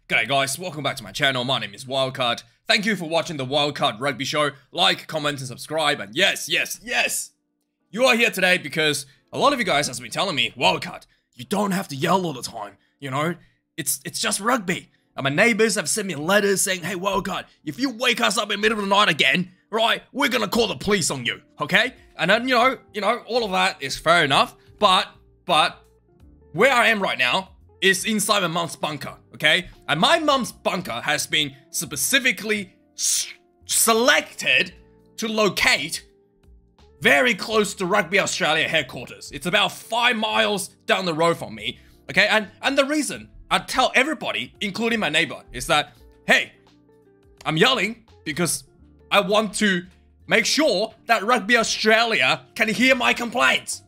G'day guys, welcome back to my channel. My name is Wildkard. Thank you for watching the Wildkard Rugby Show. Like, comment, and subscribe. And yes, you are here today because a lot of you guys have been telling me, Wildcard, you don't have to yell all the time. You know, it's just rugby. And my neighbors have sent me letters saying, hey Wildcard, if you wake us up in the middle of the night again, right, we're gonna call the police on you, okay? And then, you know, all of that is fair enough. But where I am right now is inside my mom's bunker, okay? And my mom's bunker has been specifically selected to locate very close to Rugby Australia headquarters. It's about 5 miles down the road from me, okay? And the reason I tell everybody, including my neighbor, is that, hey, I'm yelling because I want to make sure that Rugby Australia can hear my complaints.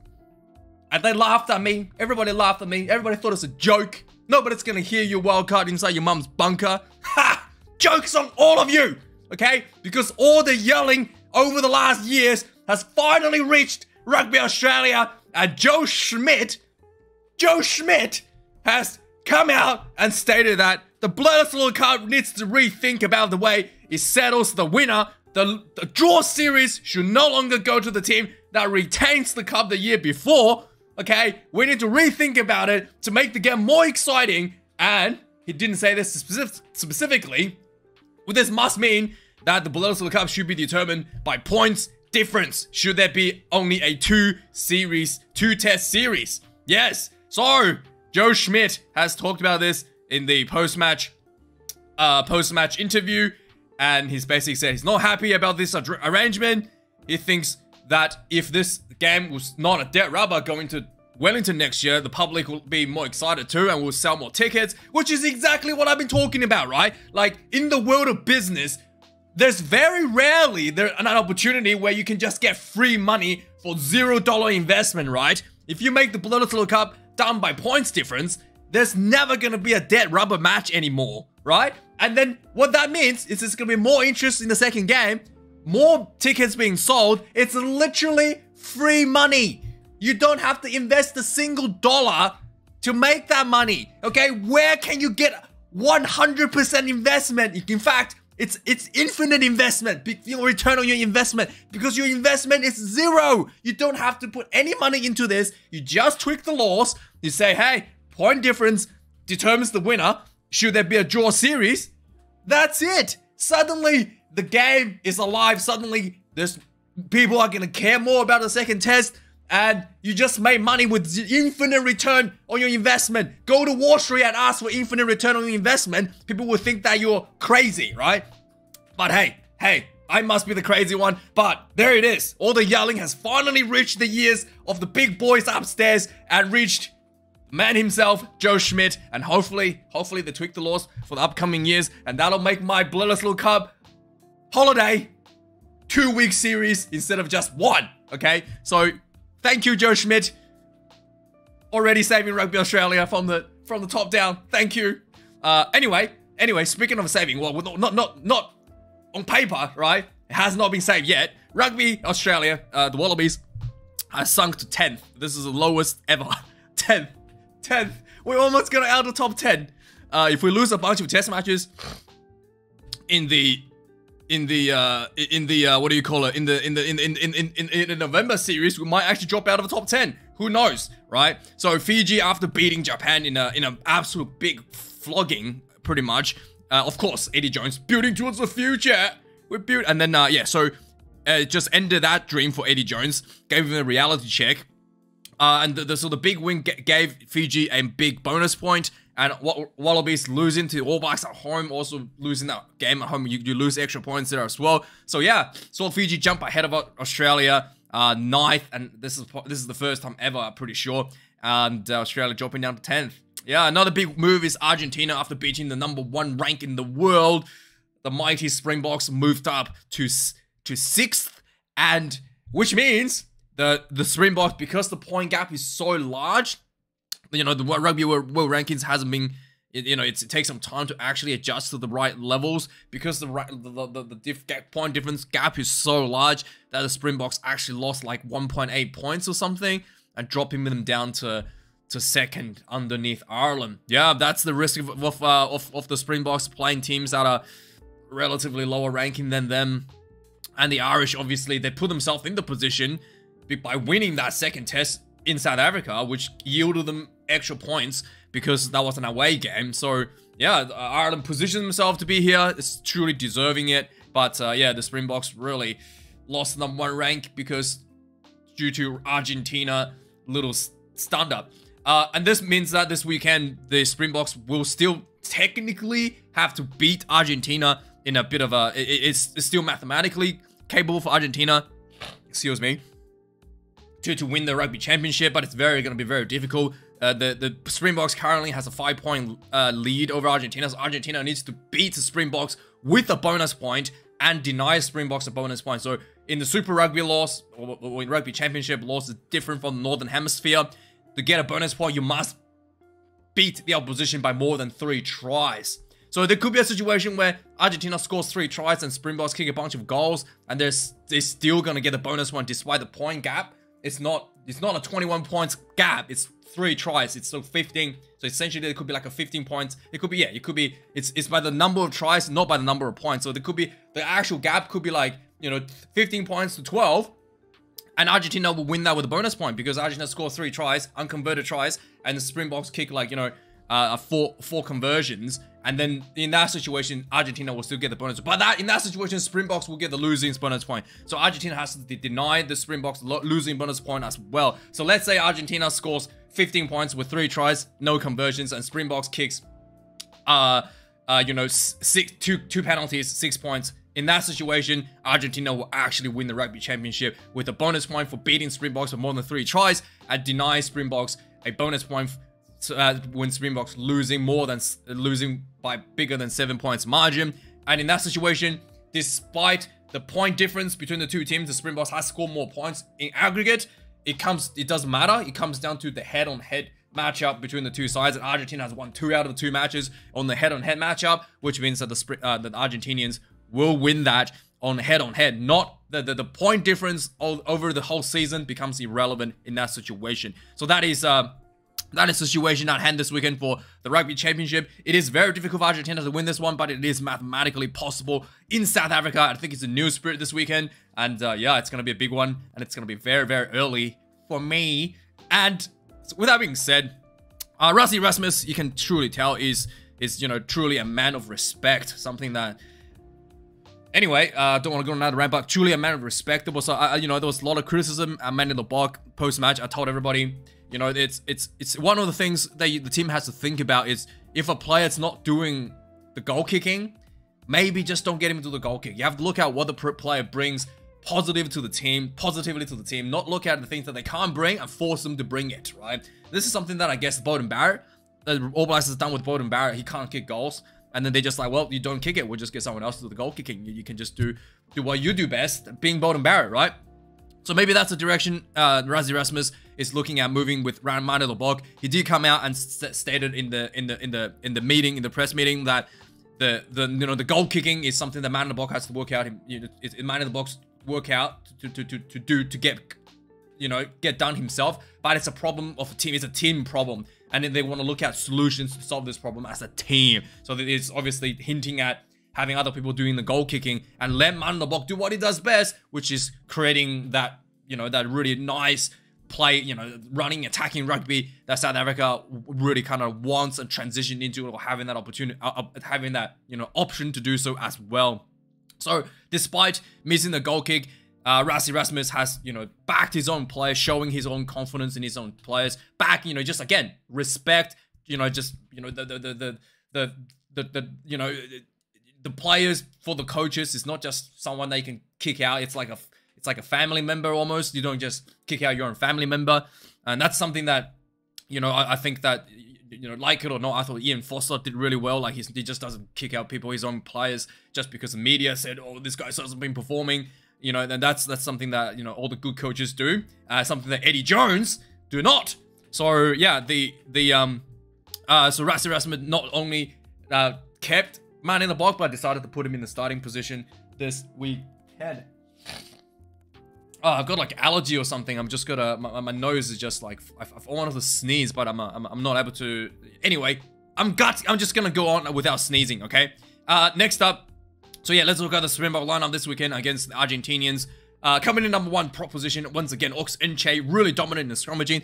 And they laughed at me. Everybody laughed at me. Everybody thought it was a joke. Nobody's gonna hear you, Wildcard, inside your mum's bunker. Ha! Joke's on all of you, okay? Because all the yelling over the last years has finally reached Rugby Australia, and Joe Schmidt has come out and stated that the Bledisloe Cup needs to rethink about the way it settles the winner. The draw series should no longer go to the team that retains the cup the year before. Okay, we need to rethink about it to make the game more exciting. And he didn't say this specifically, but this must mean that the Bledisloe Cup should be determined by points difference. Should there be only a two-test series? Yes. So Joe Schmidt has talked about this in the post-match interview, and he's basically said he's not happy about this arrangement. He thinks that if this game was not a dead rubber going to Wellington next year, the public will be more excited too and will sell more tickets, which is exactly what I've been talking about, right? Like, in the world of business, there's very rarely an opportunity where you can just get free money for $0 investment, right? If you make the Bledisloe Cup down by points difference, there's never gonna be a dead rubber match anymore, right? And then what that means is there's gonna be more interest in the second game, more tickets being sold. It's literally free money. You don't have to invest a single dollar to make that money, okay? Where can you get 100% investment? In fact, it's infinite investment, return on your investment, because your investment is zero. You don't have to put any money into this. You just tweak the laws. You say, hey, point difference determines the winner. Should there be a draw series? That's it. Suddenly, the game is alive. Suddenly, people are going to care more about the second test, and you just made money with infinite return on your investment. Go to Wall Street and ask for infinite return on your investment. People will think that you're crazy, right? But hey, I must be the crazy one. But there it is. All the yelling has finally reached the ears of the big boys upstairs and reached man himself, Joe Schmidt. And hopefully they tweak the laws for the upcoming years, and that'll make my Bledisloe Cup holiday 2-week series instead of just 1. Okay, so thank you, Joe Schmidt. Already saving Rugby Australia from the top down. Thank you. Anyway, speaking of saving, well, not on paper, right? It has not been saved yet. Rugby Australia, the Wallabies, has sunk to 10th. This is the lowest ever. 10th. We're almost gonna out of the top 10. If we lose a bunch of test matches in the what do you call it? In the November series, we might actually drop out of the top 10. Who knows, right? So Fiji, after beating Japan in an absolute big flogging, pretty much. Of course, Eddie Jones building towards the future. And then just ended that dream for Eddie Jones. Gave him a reality check. And so the big win gave Fiji a big bonus point. And Wallabies losing to All Blacks at home, also losing that game at home, you lose extra points there as well. So yeah, saw Fiji jump ahead of Australia, 9th, and this is the first time ever, I'm pretty sure. And Australia dropping down to 10th. Yeah, another big move is Argentina after beating the #1 rank in the world. The mighty Springboks moved up to 6th, and which means the Springboks, because the point gap is so large, you know, the Rugby World Rankings hasn't been, you know, it takes some time to actually adjust to the right levels, because the point difference gap is so large that the Springboks actually lost like 1.8 points or something, and dropping them down to to second underneath Ireland. Yeah, that's the risk of the Springboks playing teams that are relatively lower ranking than them. And the Irish, obviously, they put themselves in the position by winning that second test in South Africa, which yielded them extra points because that was an away game. So, yeah, Ireland positioned themselves to be here. It's truly deserving it. But, yeah, the Springboks really lost #1 rank because due to Argentina little stand-up. And this means that this weekend, the Springboks will still technically have to beat Argentina in a bit of a... It's still mathematically capable for Argentina, excuse me, to win the Rugby Championship, but it's going to be very difficult. The Springboks currently has a 5-point lead over Argentina, so Argentina needs to beat the Springboks with a bonus point and deny Springboks a bonus point. So in the Super Rugby loss, or in Rugby Championship loss, is different from the Northern Hemisphere. To get a bonus point, you must beat the opposition by more than 3 tries. So there could be a situation where Argentina scores 3 tries and Springboks kick a bunch of goals, and they're still going to get a bonus one despite the point gap. It's not a 21 points gap. It's 3 tries. It's still 15. So essentially, it could be like a 15 points. It could be, yeah, it could be, it's by the number of tries, not by the number of points. So there could be, the actual gap could be like, 15 points to 12. And Argentina will win that with a bonus point because Argentina scores 3 tries, unconverted tries, and the Springboks kick like, four conversions. And then in that situation, Argentina will still get the bonus. But in that situation, Springboks will get the losing bonus point. So Argentina has to deny the Springboks losing bonus point as well. So let's say Argentina scores 15 points with 3 tries, no conversions, and Springboks kicks, 2 penalties, 6 points. In that situation, Argentina will actually win the Rugby Championship with a bonus point for beating Springboks with more than 3 tries and deny Springboks a bonus point when Springboks losing by bigger than 7 points margin. And in that situation, despite the point difference between the two teams, the Springboks has scored more points in aggregate. It doesn't matter. It comes down to the head-on-head matchup between the two sides, and Argentina has won 2 out of the 2 matches on the head-on-head matchup, which means that the Argentinians will win that on head-on-head. Not the point difference over the whole season becomes irrelevant in that situation. So that is the situation at hand this weekend for the Rugby Championship. It is very difficult for Argentina to win this one, but it is mathematically possible in South Africa. I think it's a new spirit this weekend, and yeah, it's going to be a big one, and it's going to be very, very early for me. And with that being said, Rassie Erasmus, you can truly tell, is truly a man of respect. Something that... Anyway, don't want to go on another rant, but truly a man of respect. There was, there was a lot of criticism at Man in the Block post-match. I told everybody, it's one of the things that the team has to think about is if a player's not doing the goal kicking, maybe just don't get him to the goal kick. You have to look at what the player brings positively to the team, not look at the things that they can't bring and force them to bring it, right? This is something that I guess Beauden Barrett, the All Blacks has done with Beauden Barrett. He can't kick goals. And then they just like, well, you don't kick it. We'll just get someone else to do the goal kicking. You can just do what you do best, being Beauden Barrett, right? So maybe that's the direction Rassie Erasmus is looking at moving with Man of the Block. He did come out and stated in the press meeting that the goal kicking is something that Man of the Block has to work out. Man of the Block's work out to get done himself. But it's a problem of a team. It's a team problem. And then they want to look at solutions to solve this problem as a team. So that it's obviously hinting at having other people doing the goal kicking and let Man of the Block do what he does best, which is creating that, that really nice play, running, attacking rugby that South Africa really kind of wants and transition into, or having that opportunity, having that, option to do so as well. So despite missing the goal kick, Rassie Erasmus has, backed his own players, showing his own confidence in his own players. Back, just again, respect, the players for the coaches is not just someone they can kick out. It's like a family member almost. You don't just kick out your own family member. And that's something that, I think that, like it or not, I thought Ian Foster did really well. Like he just doesn't kick out people, his own players, just because the media said, oh, this guy hasn't been performing. Then that's something that, all the good coaches do. Something that Eddie Jones do not. So, yeah, so Rassie Erasmus not only kept Man in the Block, but decided to put him in the starting position this weekend. Oh, I've got like allergy or something. I'm just got my nose is just like I've wanted to sneeze, but I'm not able to. Anyway, I'm just gonna go on without sneezing. Okay. Next up. So yeah, let's look at the Springbok lineup this weekend against the Argentinians. Coming in number 1 prop position once again. Ox Enche really dominant in the scrummaging.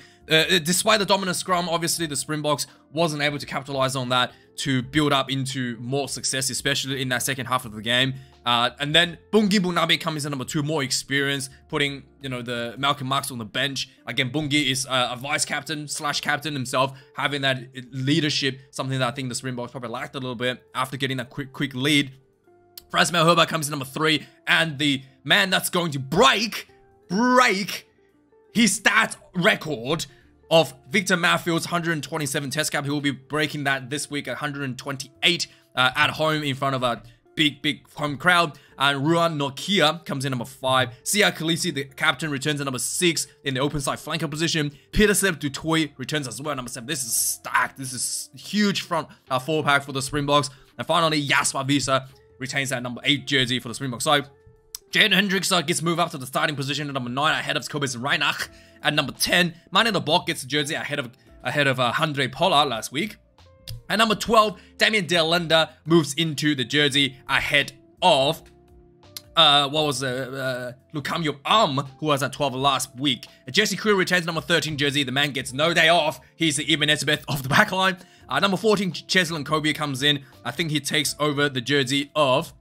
Despite the dominant scrum, obviously the Springboks wasn't able to capitalize on that to build up into more success, especially in that second half of the game. And then Bungi Bunabe comes in number 2, more experience, putting, you know, the Malcolm Marx on the bench. Again, Bungi is a vice captain / captain himself, having that leadership, something that I think the Springboks probably lacked a little bit after getting that quick lead. Frasmel Herba comes in number 3, and the man that's going to break his stat record of Victor Matfield's 127 test cap. He will be breaking that this week at 128 at home in front of a big home crowd. And Ruan Nokia comes in number 5. Sia Khaleesi, the captain, returns at number 6 in the open side flanker position. Petersep Dutoy returns as well at number 7. This is stacked. This is huge front 4-pack for the Springboks. And finally, Jasper Visa retains that number 8 jersey for the Springbok side. Jaden Hendricks gets moved up to the starting position at number 9 ahead of Kobus Reinach. At number 10, Mane the Bok gets the jersey ahead of Handré Pollard last week. At number 12, Damien De Lenda moves into the jersey ahead of Lukamyo who was at 12 last week. Jesse Crew retains number 13 jersey. The man gets no day off. He's the Ibn Ezebeth of the backline. Number 14, Cheslin Kobe comes in. I think he takes over the jersey of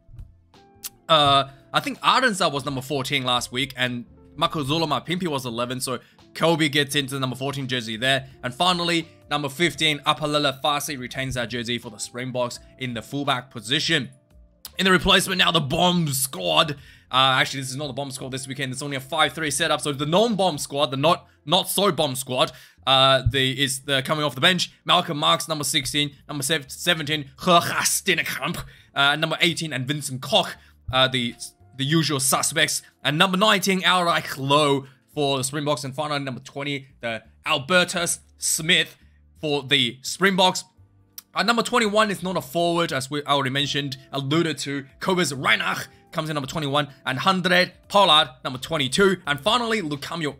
I think Ardenza was number 14 last week, and Makozolo Mapimpi was 11, so Kobe gets into the number 14 jersey there. And finally, number 15, Apalele Fasi retains that jersey for the Springboks in the fullback position. In the replacement now, the bomb squad. Actually, this is not the bomb squad this weekend. It's only a 5-3 setup. So the non-bomb squad, the not so bomb squad, is coming off the bench. Malcolm Marx, number 16, number 17, Stinekamp, number 18, and Vincent Koch, the usual suspects. And number 19, Ulrich Lowe for the Springboks. And finally, number 20, the Albertus Smith for the Springboks. Number 21 is not a forward, as I already mentioned, alluded to. Kobus Reinach comes in number 21, and Handré Pollard, number 22. And finally, Lukamyo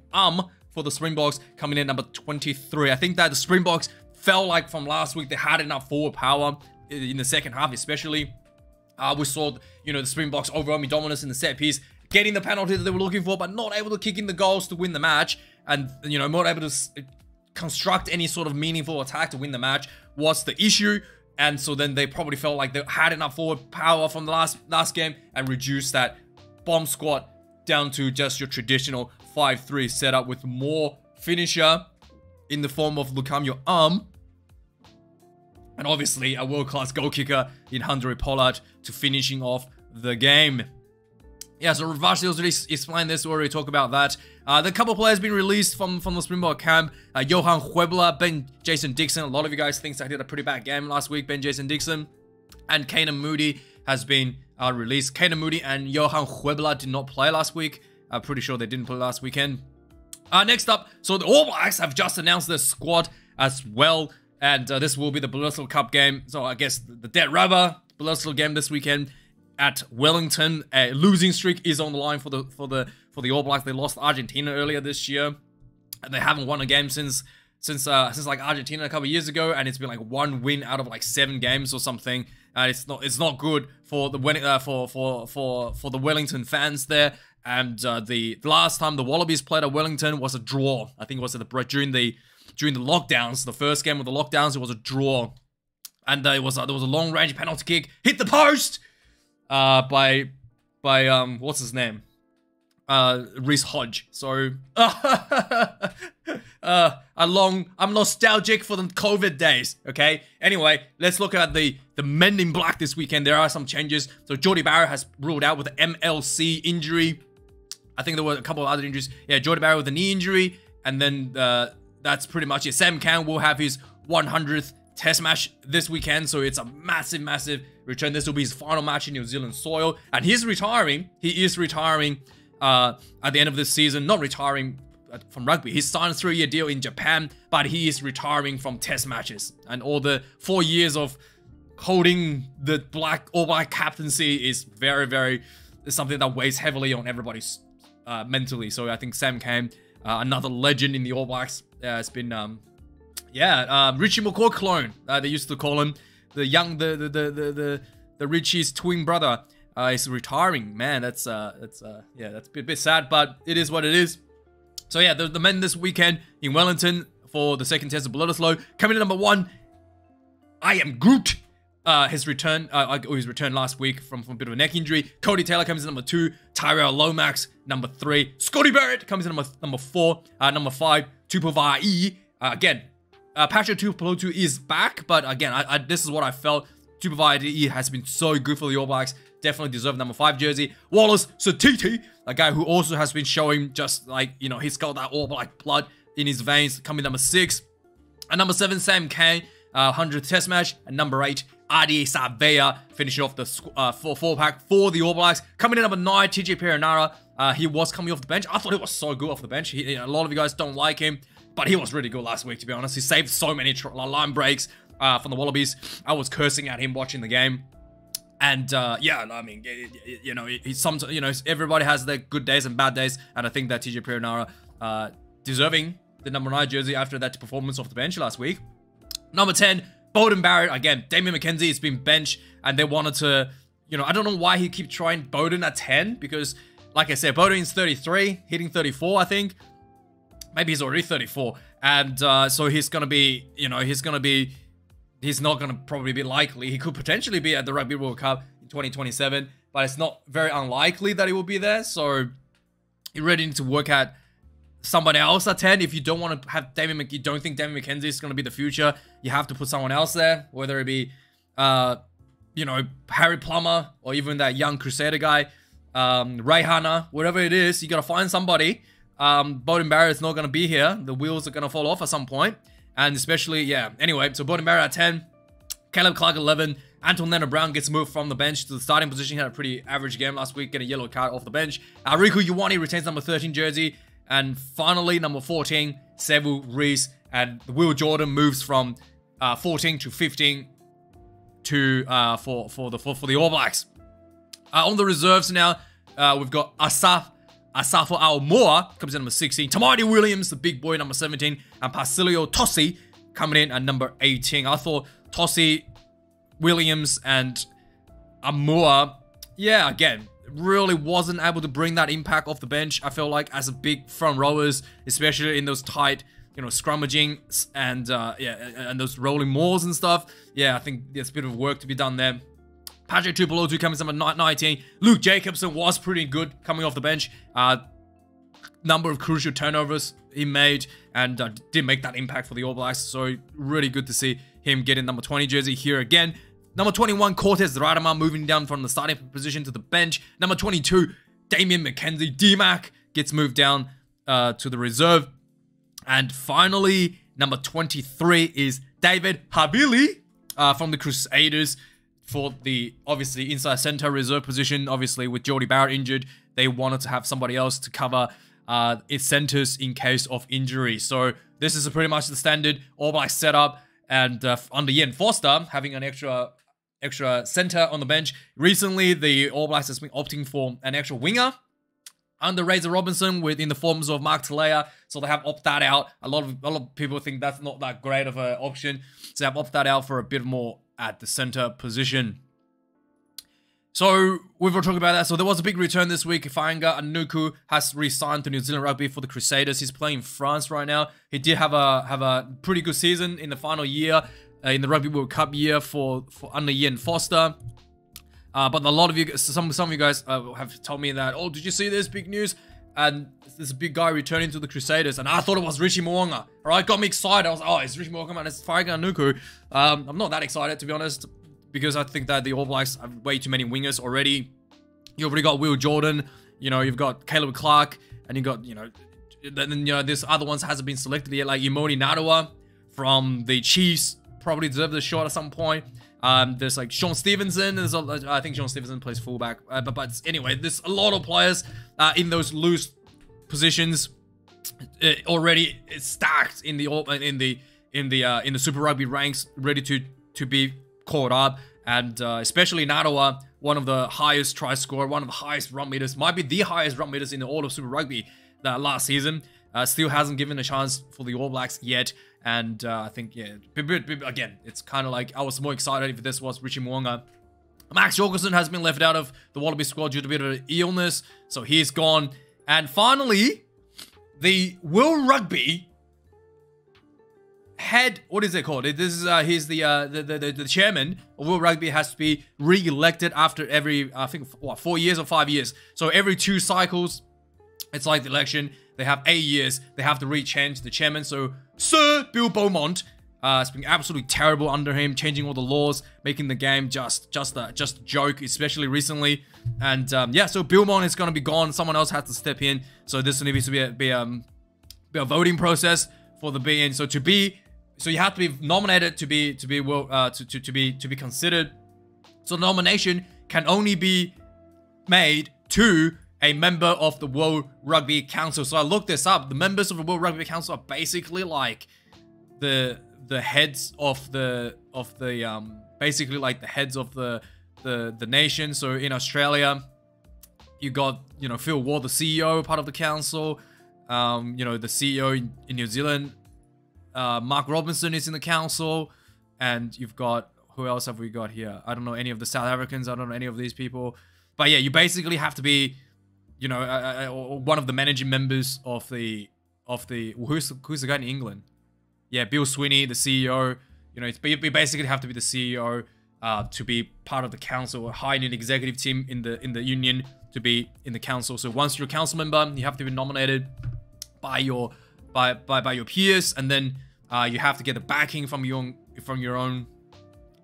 for the Springboks coming in number 23. I think that the Springboks felt like from last week they had enough forward power in the second half, especially. We saw, you know, the Springboks overwhelming dominance in the set piece, getting the penalty that they were looking for, but not able to kick in the goals to win the match, and, you know, not able to construct any sort of meaningful attack to win the match was the issue. And so then they probably felt like they had enough forward power from the last game and reduced that bomb squad down to just your traditional 5-3 setup with more finisher in the form of Lukamyo and obviously a world-class goal kicker in Handré Pollard to finishing off the game. Yeah, so Ravashi already explained this, we already talked about that. The couple of players been released from the Springbok camp. Johan Huebler, Ben Jason Dixon. A lot of you guys think I did a pretty bad game last week, Ben Jason Dixon. And Kanan Moody has been released. Kanan Moody and Johan Huebler did not play last week. I'm pretty sure they didn't play last weekend. Next up, so the All Blacks have just announced their squad as well. And this will be the Bledisloe Cup game. So I guess the dead rubber Bledisloe game this weekend at Wellington. A losing streak is on the line for the All Blacks. They lost Argentina earlier this year, and they haven't won a game since like Argentina a couple of years ago, and it's been like 1 win out of like 7 games or something. It's not good for the for the Wellington fans there. And the last time the Wallabies played at Wellington was a draw. I think it was during the lockdowns. The first game of the lockdowns, it was a draw, and there was a long range penalty kick, hit the post by what's his name, Reece Hodge. So I'm nostalgic for the COVID days. Okay. Anyway, let's look at the men in black this weekend. There are some changes. So Jordy Barrow has ruled out with an MLC injury. I think there were a couple of other injuries. Yeah, Jordy Barrow with a knee injury, and then that's pretty much it. Sam Can will have his 100th test match this weekend, so it's a massive return. This will be his final match in New Zealand soil, and he's retiring. He is retiring at the end of this season. Not retiring from rugby. He's signed a 3-year deal in Japan, but he is retiring from test matches. And all the 4 years of holding the All Black captaincy is very something that weighs heavily on everybody's mentally. So I think Sam Cane, another legend in the All Blacks, it's been Richie McCaw clone. They used to call him the Richie's twin brother. Is retiring. Man, that's a bit sad, but it is what it is. So yeah, the men this weekend in Wellington for the second test of Bledisloe. Coming in number 1, I Am Groot. His return last week from a bit of a neck injury. Cody Taylor comes in number 2. Tyrell Lomax, number 3. Scotty Barrett comes in number 4. Number 5, Tupavai. Again, Patrick Tupolotu is back, but again, this is what I felt. Tupavai has been so good for the All Blacks. Definitely deserve number 5 jersey. Wallace Satiti, a guy who also has been showing just like, he's got that All Black blood in his veins, coming number 6. And number 7, Sam Cane, 100th test match. And number 8, Adi Savea, finishing off the 4-pack for the All Blacks. Coming in number 9, TJ Perenara. He was coming off the bench. I thought he was so good off the bench. A lot of you guys don't like him, but he was really good last week, to be honest. He saved so many line breaks from the Wallabies. I was cursing at him watching the game. And I mean, sometimes everybody has their good days and bad days, and I think that TJ Perenara deserving the number 9 jersey after that performance off the bench last week. Number 10, Beauden Barrett. Again, Damien McKenzie has been benched, and they wanted to, I don't know why he keeps trying Beauden at 10, because like I said, Beauden's 33, hitting 34, I think. Maybe he's already 34, and so he's gonna be, he's not going to probably be likely. He could potentially be at the Rugby World Cup in 2027, but it's not very unlikely that he will be there. So you really need to work at somebody else at 10. If you don't want to have you don't think Damien McKenzie is going to be the future, you have to put someone else there, whether it be, Harry Plummer or even that young Crusader guy, Ray Hanna, whatever it is, you got to find somebody. Beauden Barrett's not going to be here. The wheels are going to fall off at some point. And especially, anyway, so Beauden Barrett at 10, Caleb Clark 11, Anton Leonard-Brown gets moved from the bench to the starting position. He had a pretty average game last week, get a yellow card off the bench. Riku Ioane retains number 13 jersey. And finally, number 14, Sevu Reece. And Will Jordan moves from 14 to 15 to for the All Blacks. On the reserves now, we've got Asafo Aumua comes in number 16. Tamati Williams, the big boy, number 17. And Pasilio Tossi coming in at number 18. I thought Tossi, Williams, and Aumua, again, really wasn't able to bring that impact off the bench. I feel like as a big front rowers, especially in those tight, scrummaging and and those rolling mauls and stuff. I think there's a bit of work to be done there. Patrick Tupolotu comes in at 19. Luke Jacobson was pretty good coming off the bench. Number of crucial turnovers he made and did make that impact for the All Blacks. So really good to see him getting number 20 jersey here again. Number 21, Cortez Radama moving down from the starting position to the bench. Number 22, Damien McKenzie, D-Mac, gets moved down to the reserve. And finally, number 23 is David Habili from the Crusaders for the, obviously, inside center reserve position. Obviously, with Jordie Barrett injured, they wanted to have somebody else to cover its centers in case of injury. So this is pretty much the standard All Blacks setup. And under Ian Foster, having an extra center on the bench. Recently, the All Blacks has been opting for an extra winger under Razor Robinson in the forms of Mark Talea. So they have opted that out. A lot of people think that's not that great of an option. So they have opted that out for a bit more at the center position. So we've already talked about that. So there was a big return this week. Fainga Anuku has re-signed to New Zealand Rugby for the Crusaders. He's playing in France right now. He did have a pretty good season in the final year, in the Rugby World Cup year for under Ian Foster. But a lot of you, some of you guys have told me that, oh, did you see this big news? And there's a big guy returning to the Crusaders, and I thought it was Richie Mo'unga. All right, got me excited. I was like, oh, it's Richie Mo'unga and it's Fainga Anuku. I'm not that excited, to be honest, because I think that the All Blacks have way too many wingers already. You already got Will Jordan, you've got Caleb Clark, and you got, then this other ones hasn't been selected yet, like Imoni Nadawa from the Chiefs, probably deserve the shot at some point. There's like Sean Stevenson. I think Sean Stevenson plays fullback. But anyway, there's a lot of players in those loose positions already stacked in the Super Rugby ranks, ready to be caught up. And especially Nadawa, one of the highest try scorer, one of the highest run meters, might be the highest run meters in all of Super Rugby that last season. Still hasn't given a chance for the All Blacks yet. And I think, yeah, again, it's kind of like I was more excited if this was Richie Mo'unga. Max Jorgensen has been left out of the Wallaby squad due to a bit of illness, so he's gone. And finally, the World Rugby head, what is it called? This is he's the chairman of World Rugby, has to be re-elected after every, I think, what, 4 years or 5 years. So every 2 cycles, it's like the election. They have 8 years. They have to re-change the chairman. So Sir Bill Beaumont, it's been absolutely terrible under him, changing all the laws, making the game just a joke, especially recently. And yeah, so Beaumont is going to be gone. Someone else has to step in. So this needs to be a voting process for the being. So you have to be nominated to be considered. So the nomination can only be made to a member of the World Rugby Council. So I looked this up. The members of the World Rugby Council are basically like the heads of the basically like the heads of the nation. So in Australia, you got, you know, Phil Ward, the CEO, part of the council. You know, the CEO in New Zealand, Mark Robinson, is in the council. And you've got, who else have we got here? I don't know any of the South Africans. I don't know any of these people. But yeah, you basically have to be, you know, one of the managing members of the who's the guy in England? Yeah, Bill Sweeney, the CEO. You know, you basically have to be the CEO to be part of the council, or high in an executive team in the union to be in the council. So once you're a council member, you have to be nominated by your peers, and then you have to get the backing from your own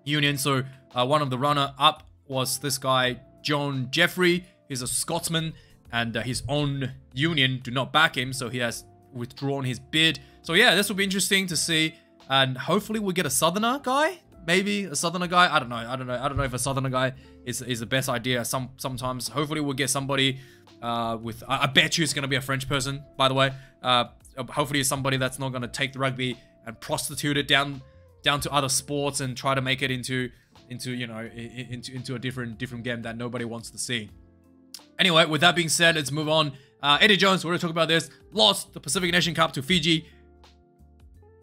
union. So one of the runner-up was this guy, John Jeffrey. He's a Scotsman, and his own union do not back him, so he has withdrawn his bid. So yeah, this will be interesting to see, and hopefully we'll get a Southerner guy. Maybe a Southerner guy. I don't know if a Southerner guy is the best idea. Sometimes. Hopefully we'll get somebody with. I bet you it's gonna be a French person. By the way, hopefully it's somebody that's not gonna take the rugby and prostitute it down to other sports and try to make it into you know, into a different game that nobody wants to see. Anyway, with that being said, let's move on. Eddie Jones, we're gonna talk about this. Lost the Pacific Nation Cup to Fiji.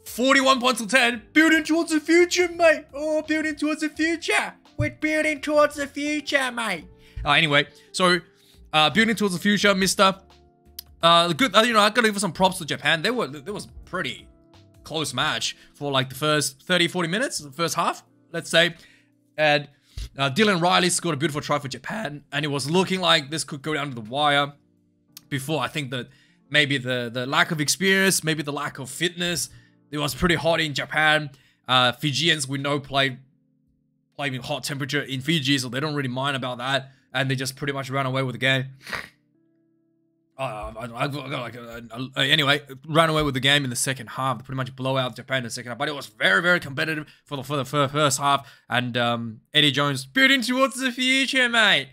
41 points to 10. Building towards the future, mate. Oh, building towards the future. We're building towards the future, mate. Anyway, so building towards the future, Mister. Good. You know, I gotta give some props to Japan. There was pretty close match for like the first 30-40 minutes, the first half, let's say. And Dylan Riley scored a beautiful try for Japan, and it was looking like this could go down to the wire. Before, I think that maybe the lack of experience, maybe the lack of fitness. It was pretty hot in Japan. Fijians, we know, play in hot temperature in Fiji, so they don't really mind about that. And they just pretty much ran away with the game. Anyway, ran away with the game in the second half. They pretty much blow out Japan in the second half. But it was very, very competitive for the first half. And Eddie Jones, building towards the future, mate.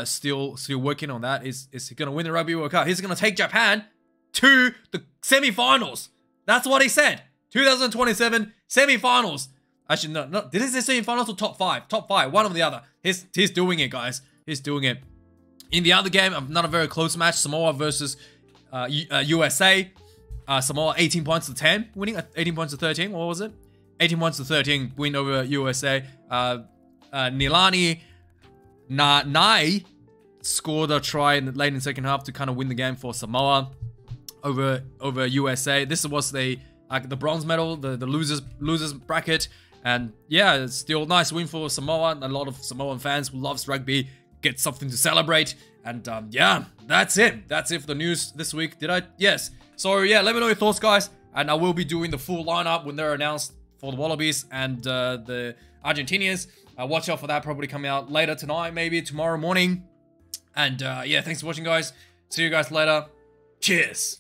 Still working on that. Is he going to win the Rugby World Cup? He's going to take Japan to the semi-finals. That's what he said. 2027 semi-finals. Actually, no. Did he say semi-finals or top 5? Top 5, one or the other. He's doing it, guys. He's doing it. In the other game, not a very close match, Samoa versus USA. Samoa 18 points to 10, winning 18 points to 13. What was it? 18 points to 13, win over USA. Nilani Nai scored a try late in the second half to kind of win the game for Samoa over USA. This was the bronze medal, the losers bracket. And yeah, it's still a nice win for Samoa. A lot of Samoan fans who loves rugby get something to celebrate. And yeah, that's it. That's it for the news this week. Did I? Yes. So yeah, let me know your thoughts, guys. And I will be doing the full lineup when they're announced for the Wallabies and the Argentinians. Watch out for that, probably coming out later tonight, maybe tomorrow morning. And yeah, thanks for watching, guys. See you guys later. Cheers.